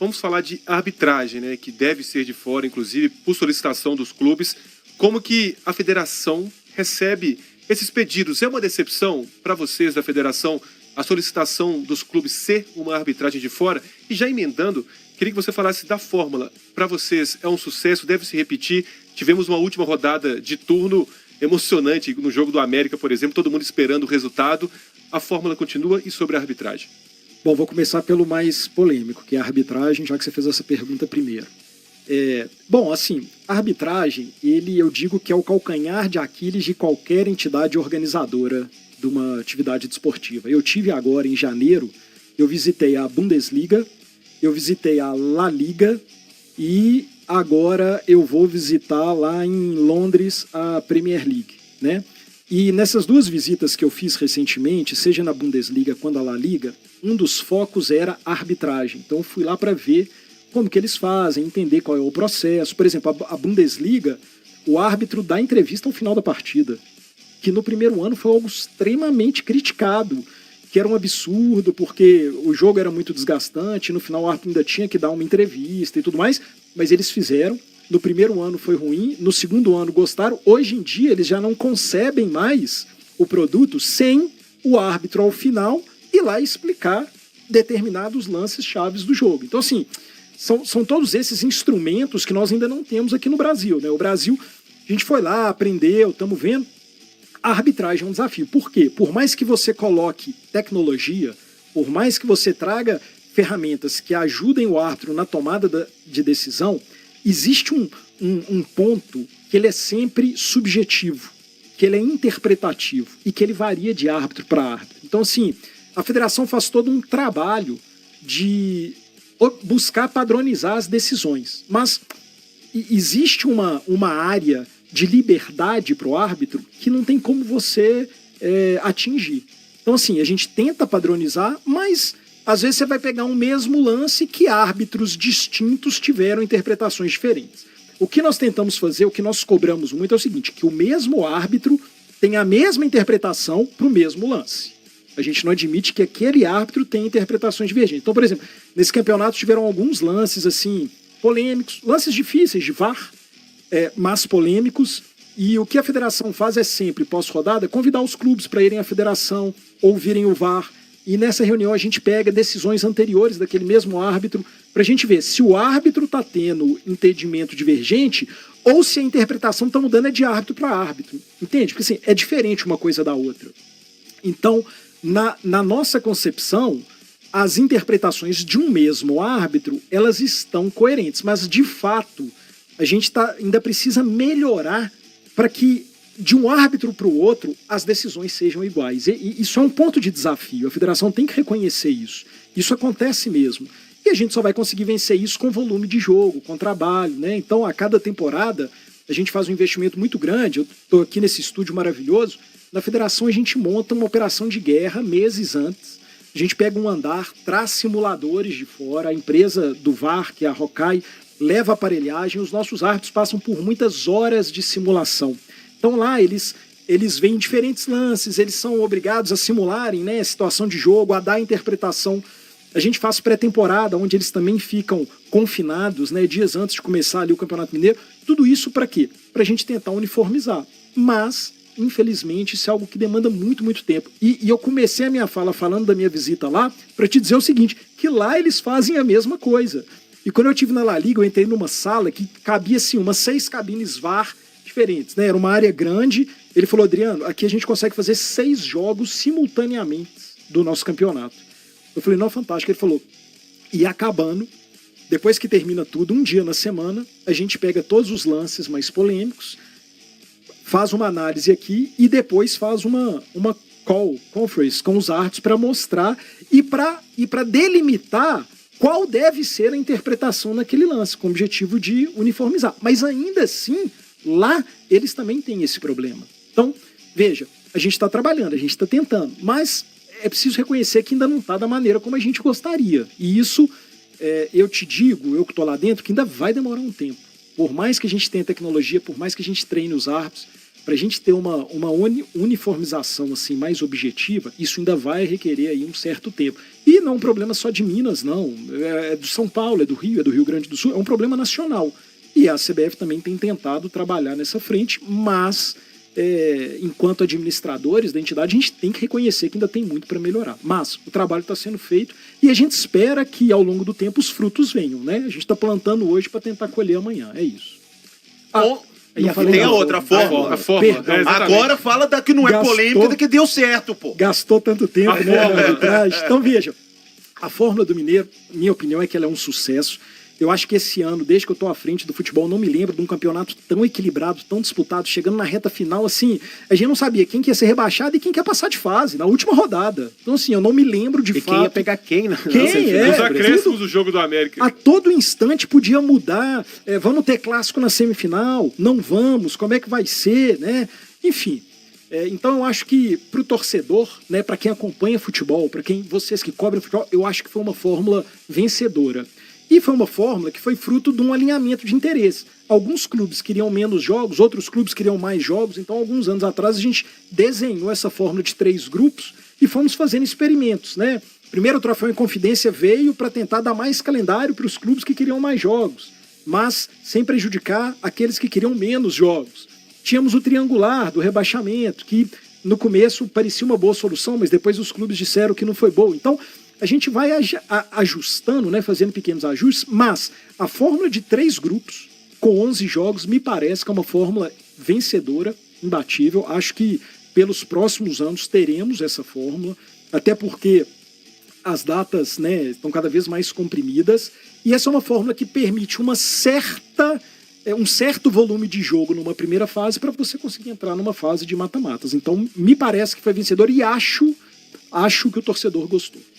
vamos falar de arbitragem, né, que deve ser de fora, inclusive por solicitação dos clubes. Como que a federação recebe esses pedidos? É uma decepção para vocês da federação a solicitação dos clubes ser uma arbitragem de fora? E já emendando, queria que você falasse da fórmula. Para vocês é um sucesso, deve se repetir? Tivemos uma última rodada de turno emocionante no jogo do América, por exemplo, todo mundo esperando o resultado. A fórmula continua e sobre a arbitragem? Bom, vou começar pelo mais polêmico, que é a arbitragem, já que você fez essa pergunta primeiro. Bom, assim, a arbitragem, eu digo que é o calcanhar de Aquiles de qualquer entidade organizadora de uma atividade desportiva. Eu tive agora, em janeiro, eu visitei a Bundesliga, eu visitei a La Liga e agora eu vou visitar lá em Londres a Premier League, né? E nessas duas visitas que eu fiz recentemente, seja na Bundesliga quanto na La Liga, um dos focos era a arbitragem. Então eu fui lá para ver como que eles fazem, entender qual é o processo. Por exemplo, a Bundesliga, o árbitro dá entrevista ao final da partida, que no primeiro ano foi algo extremamente criticado, que era um absurdo, porque o jogo era muito desgastante, no final o árbitro ainda tinha que dar uma entrevista e tudo mais, mas eles fizeram. No primeiro ano foi ruim, no segundo ano gostaram. Hoje em dia eles já não concebem mais o produto sem o árbitro ao final ir lá explicar determinados lances chaves do jogo. Então, assim, são todos esses instrumentos que nós ainda não temos aqui no Brasil, né? O Brasil, a gente foi lá, aprendeu, estamos vendo. A arbitragem é um desafio. Por quê? Por mais que você coloque tecnologia, por mais que você traga ferramentas que ajudem o árbitro na tomada de decisão, existe um ponto que ele é sempre subjetivo, que ele é interpretativo e que ele varia de árbitro para árbitro. Então, assim, a federação faz todo um trabalho de buscar padronizar as decisões, mas existe uma área de liberdade para o árbitro que não tem como você atingir. Então, assim, a gente tenta padronizar, mas às vezes você vai pegar um mesmo lance que árbitros distintos tiveram interpretações diferentes. O que nós tentamos fazer, o que nós cobramos muito é o seguinte, que o mesmo árbitro tem a mesma interpretação para o mesmo lance. A gente não admite que aquele árbitro tenha interpretações divergentes. Então, por exemplo, nesse campeonato tiveram alguns lances assim polêmicos, lances difíceis de VAR, mas polêmicos, e o que a federação faz é sempre, pós-rodada, convidar os clubes para irem à federação, ouvirem o VAR, e nessa reunião a gente pega decisões anteriores daquele mesmo árbitro para a gente ver se o árbitro está tendo entendimento divergente ou se a interpretação está mudando de árbitro para árbitro. Entende? Porque assim, é diferente uma coisa da outra. Então, na nossa concepção, as interpretações de um mesmo árbitro, elas estão coerentes, mas de fato a gente ainda precisa melhorar para que de um árbitro para o outro, as decisões sejam iguais. E isso é um ponto de desafio. A federação tem que reconhecer isso. Isso acontece mesmo. E a gente só vai conseguir vencer isso com volume de jogo, com trabalho, né? Então, a cada temporada, a gente faz um investimento muito grande. Eu estou aqui nesse estúdio maravilhoso. Na federação, a gente monta uma operação de guerra meses antes. A gente pega um andar, traz simuladores de fora. A empresa do VAR, que é a Hawkeye, leva aparelhagem. Os nossos árbitros passam por muitas horas de simulação. Então lá eles veem diferentes lances, eles são obrigados a simularem, né, a situação de jogo, a dar interpretação. A gente faz pré-temporada, onde eles também ficam confinados, né, dias antes de começar ali o Campeonato Mineiro. Tudo isso para quê? Para a gente tentar uniformizar. Mas, infelizmente, isso é algo que demanda muito, muito tempo. E eu comecei a minha fala falando da minha visita lá para te dizer o seguinte, que lá eles fazem a mesma coisa. E quando eu estive na La Liga, eu entrei numa sala que cabia assim, umas 6 cabines VAR diferentes, né? Era uma área grande. Ele falou, Adriano, aqui a gente consegue fazer 6 jogos simultaneamente do nosso campeonato. Eu falei, não, fantástico. Ele falou, e acabando, depois que termina tudo, um dia na semana, a gente pega todos os lances mais polêmicos, faz uma análise aqui e depois faz uma conference com os árbitros para mostrar e para delimitar qual deve ser a interpretação naquele lance, com o objetivo de uniformizar. Mas ainda assim, lá eles também têm esse problema. Então, veja, a gente está trabalhando, a gente está tentando, mas é preciso reconhecer que ainda não está da maneira como a gente gostaria. E isso, eu te digo, eu que estou lá dentro, que ainda vai demorar um tempo. Por mais que a gente tenha tecnologia, por mais que a gente treine os árbitros, para a gente ter uma uniformização assim mais objetiva, isso ainda vai requerer aí um certo tempo. E não é um problema só de Minas, não. É do São Paulo, é do Rio Grande do Sul, é um problema nacional. E a CBF também tem tentado trabalhar nessa frente, mas enquanto administradores da entidade, a gente tem que reconhecer que ainda tem muito para melhorar. Mas o trabalho está sendo feito e a gente espera que ao longo do tempo os frutos venham, né? A gente está plantando hoje para tentar colher amanhã, é isso. Tem a outra fórmula. A fórmula. Perdão. Agora fala da que não é Gastou. polêmica, da que deu certo, pô. Gastou tanto tempo, né, na arbitragem. Então, veja, a fórmula do Mineiro, minha opinião é que ela é um sucesso. Eu acho que esse ano, desde que eu estou à frente do futebol, não me lembro de um campeonato tão equilibrado, tão disputado, chegando na reta final, assim, a gente não sabia quem que ia ser rebaixado e quem que ia passar de fase, na última rodada. Então, assim, eu não me lembro de fato. Quem ia pegar quem, né? Os acréscimos do jogo do América. A todo instante podia mudar. Vamos ter clássico na semifinal? Não vamos? Como é que vai ser, né? Enfim. Então eu acho que para o torcedor, né, para quem acompanha futebol, para vocês que cobrem futebol, eu acho que foi uma fórmula vencedora. E foi uma fórmula que foi fruto de um alinhamento de interesse. Alguns clubes queriam menos jogos, outros clubes queriam mais jogos. Então, alguns anos atrás, a gente desenhou essa fórmula de 3 grupos e fomos fazendo experimentos, né? Primeiro, o Troféu em Confidência veio para tentar dar mais calendário para os clubes que queriam mais jogos, mas sem prejudicar aqueles que queriam menos jogos. Tínhamos o triangular do rebaixamento, que no começo parecia uma boa solução, mas depois os clubes disseram que não foi boa. Então, a gente vai ajustando, né, fazendo pequenos ajustes, mas a fórmula de 3 grupos, com 11 jogos, me parece que é uma fórmula vencedora, imbatível. Acho que pelos próximos anos teremos essa fórmula, até porque as datas, né, estão cada vez mais comprimidas, e essa é uma fórmula que permite um certo volume de jogo numa primeira fase para você conseguir entrar numa fase de mata-matas. Então, me parece que foi vencedor e acho que o torcedor gostou.